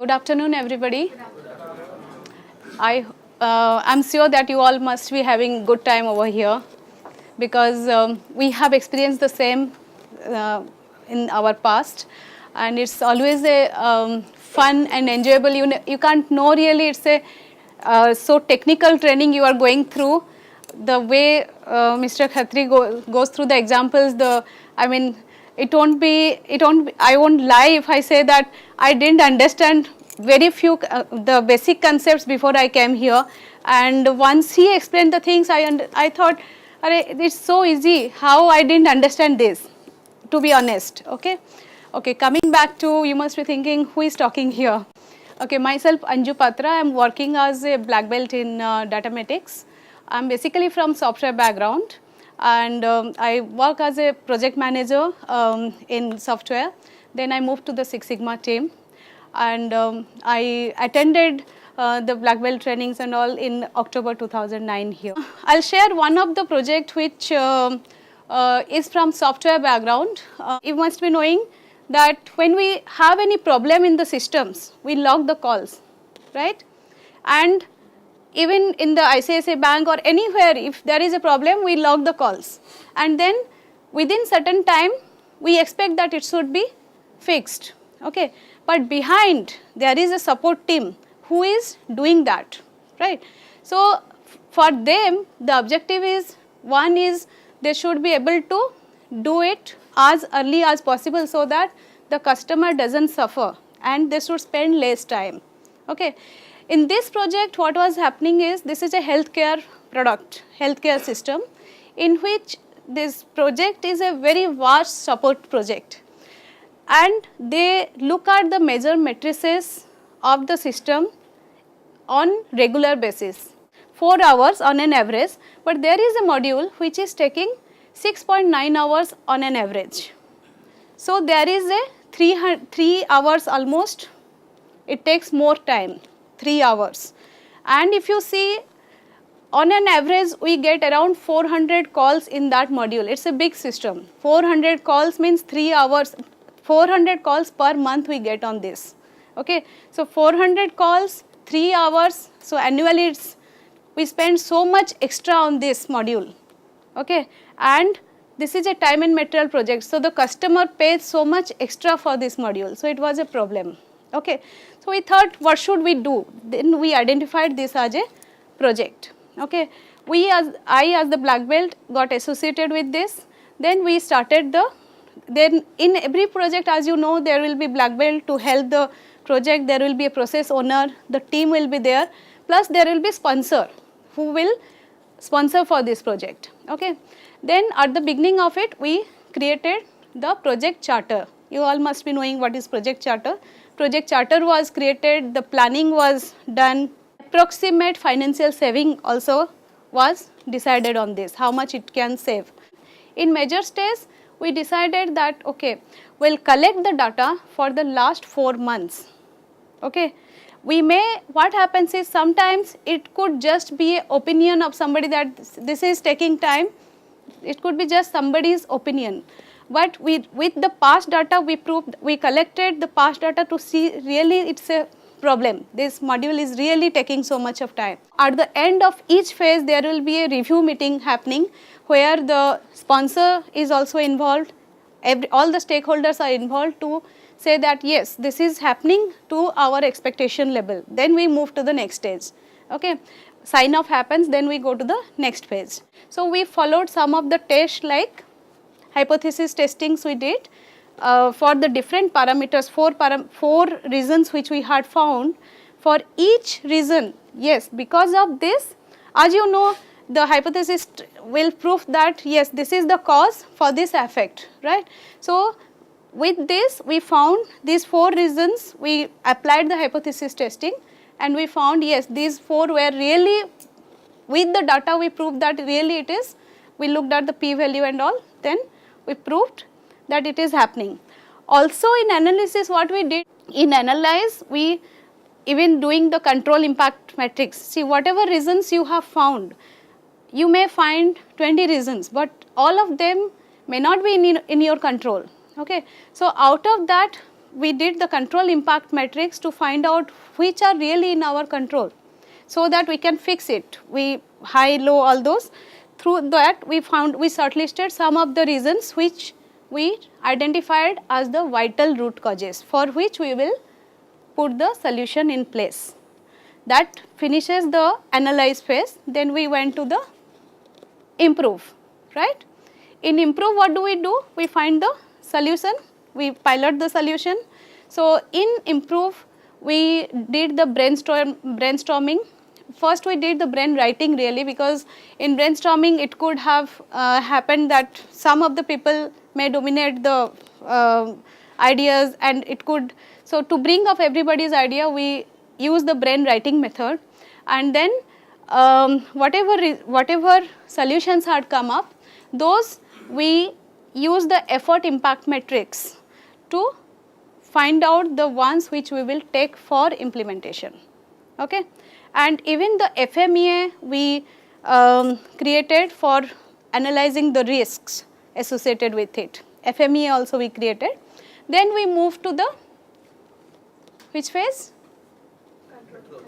Good afternoon, everybody. I'm sure that you all must be having good time over here because we have experienced the same uh, in our past, and it's always a fun and enjoyable. You can't know really it's a so technical training you are going through. The way Mr. Khatri goes through the examples, I won't lie if I say that I didn't understand very few the basic concepts before I came here, and once he explained the things, I thought, it's so easy. How I didn't understand this, to be honest. Okay. Coming back to, you must be thinking, who is talking here? Okay, myself Anju Patra. I'm working as a black belt in datamatics. I'm basically from software background, and I work as a project manager in software. Then I moved to the Six Sigma team, and I attended the black belt trainings and all in October 2009 here. I'll share one of the project which is from software background. You must be knowing that when we have any problem in the systems, we log the calls, right? And even in the ICICI bank or anywhere, if there is a problem, we log the calls. And then within certain time, we expect that it should be fixed, okay? But behind, there is a support team who is doing that, right? So for them, the objective is, one is they should be able to do it as early as possible so that the customer doesn't suffer and they should spend less time, okay? In this project, what was happening is, this is a healthcare product, healthcare system, in which this project is a very vast support project. And they look at the major matrices of the system on regular basis, 4 hours on an average, but there is a module which is taking 6.9 hours on an average. So there is a 3 hours almost, it takes more time, 3 hours. And if you see, on an average, we get around 400 calls in that module. It's a big system. 400 calls means 3 hours, 400 calls per month we get on this, okay? So 400 calls, 3 hours, so annually we spend so much extra on this module, okay? And this is a time and material project, so the customer pays so much extra for this module, so it was a problem, okay? So we thought, what should we do? Then we identified this as a project, okay? I as the black belt got associated with this. Then we started then in every project, as you know, there will be black belt to help the project, there will be a process owner, the team will be there, plus there will be sponsor who will sponsor for this project, okay? Then at the beginning of it, we created the project charter. You all must be knowing what is project charter. Project charter was created, the planning was done, approximate financial saving also was decided on this, how much it can save. In major stage, we decided that, okay, we'll collect the data for the last 4 months, okay? What happens is, sometimes it could just be an opinion of somebody that this is taking time, it could be just somebody's opinion. But with the past data, we collected the past data to see really it's a problem. This module is really taking so much of time. At the end of each phase, there will be a review meeting happening where the sponsor is also involved, all the stakeholders are involved to say that yes, this is happening to our expectation level. Then we move to the next stage, okay? Sign off happens, then we go to the next phase. So we followed some of the tests, like hypothesis testings we did for the different parameters, 4 reasons which we had found. For each reason, yes, because of this, as you know, the hypothesis will prove that yes, this is the cause for this effect, right? So with this, we found these 4 reasons, we applied the hypothesis testing, and we found yes, these 4 were really, with the data we proved that really it is, we looked at the p-value and all, then we proved that it is happening. Also in analysis, what we did, in analyze, we even doing the control impact matrix. See, whatever reasons you have found, you may find 20 reasons, but all of them may not be in your control, okay? So out of that, we did the control impact matrix to find out which are really in our control, so that we can fix it. We high, low, all those. Through that we shortlisted some of the reasons which we identified as the vital root causes, for which we will put the solution in place. That finishes the analyze phase. Then we went to the improve, right? In improve, what do? We find the solution, we pilot the solution. So in improve, we did the brainstorming. First we did the brain writing really, because in brainstorming it could have happened that some of the people may dominate the ideas, and it could, so to bring up everybody's idea we use the brain writing method, and then whatever solutions had come up, those we use the effort impact matrix to find out the ones which we will take for implementation. Okay. And even the FMEA we created for analyzing the risks associated with it. FMEA also we created. Then we moved to the which phase?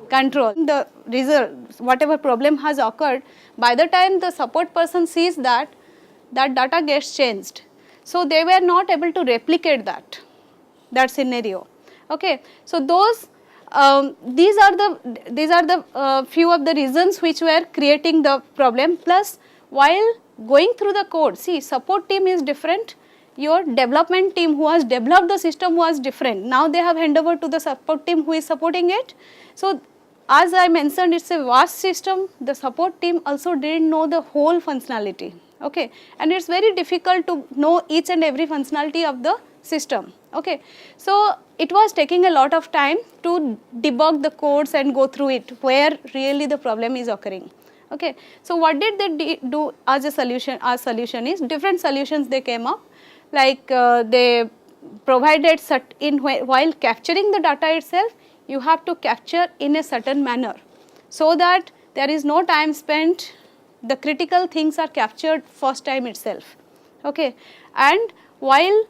Control. The result, whatever problem has occurred, by the time the support person sees that, that data gets changed. So they were not able to replicate that scenario. Okay. So those these are the few of the reasons which were creating the problem. Plus, while going through the code, see, support team is different, your development team who has developed the system was different. Now they have handed over to the support team who is supporting it. So as I mentioned, it's a vast system. The support team also didn't know the whole functionality. Okay, and it's very difficult to know each and every functionality of the system. Okay, so it was taking a lot of time to debug the codes and go through it where really the problem is occurring. Okay, so what did they do as a solution? Our solution is different solutions they came up, like they provided while capturing the data itself, you have to capture in a certain manner, so that there is no time spent, the critical things are captured first time itself. Okay, and while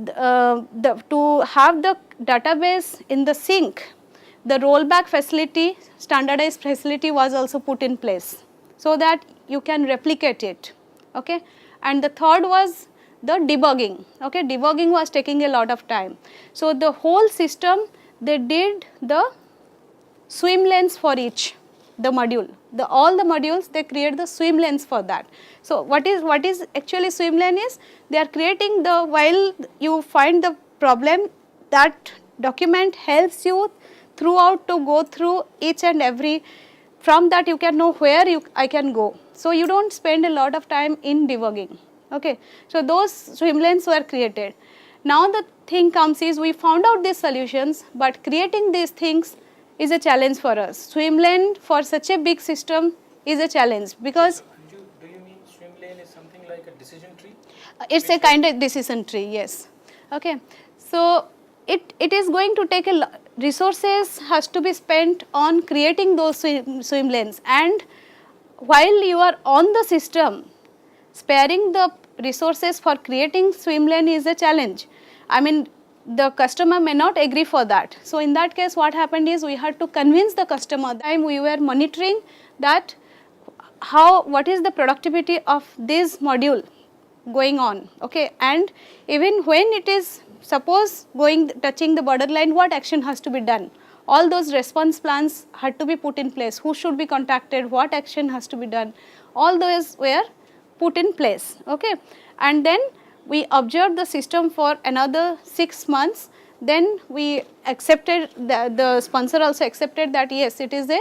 to have the database in the sync, the rollback facility, standardized facility was also put in place, so that you can replicate it. Okay, and the third was the debugging. Okay, debugging was taking a lot of time. So the whole system, they did the swim lanes for each the module. All the modules, they create the swim lanes for that. So what is actually swim lane is, they are creating the, while you find the problem, that document helps you throughout to go through each and every, from that you can know where I can go. So you don't spend a lot of time in debugging. Okay, so those swim lanes were created. Now the thing comes is, we found out these solutions, but creating these things is a challenge for us. Swim lane for such a big system is a challenge, because do you mean swim lane is something like a decision tree? It's a kind of decision tree, yes. Okay, so it is going to take resources has to be spent on creating those swim lanes, and while you are on the system, sparing the resources for creating swim lane is a challenge. I mean, the customer may not agree for that. So in that case, what happened is, we had to convince the customer. That time we were monitoring that what is the productivity of this module going on. Okay, and even when it is suppose touching the borderline, what action has to be done? All those response plans had to be put in place. Who should be contacted? What action has to be done? All those were put in place. Okay, and then we observed the system for another 6 months. Then we accepted, the sponsor also accepted that yes, it is a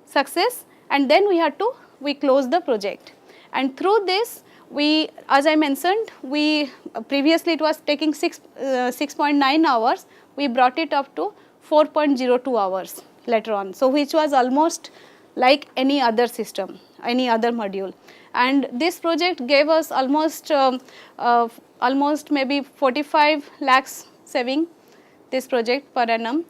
success, and then we closed the project. And through this, we, as I mentioned, we previously it was taking 6.9 hours, we brought it up to 4.02 hours later on. So which was almost like any other system, any other module. And this project gave us almost maybe 45 lakhs saving, this project per annum.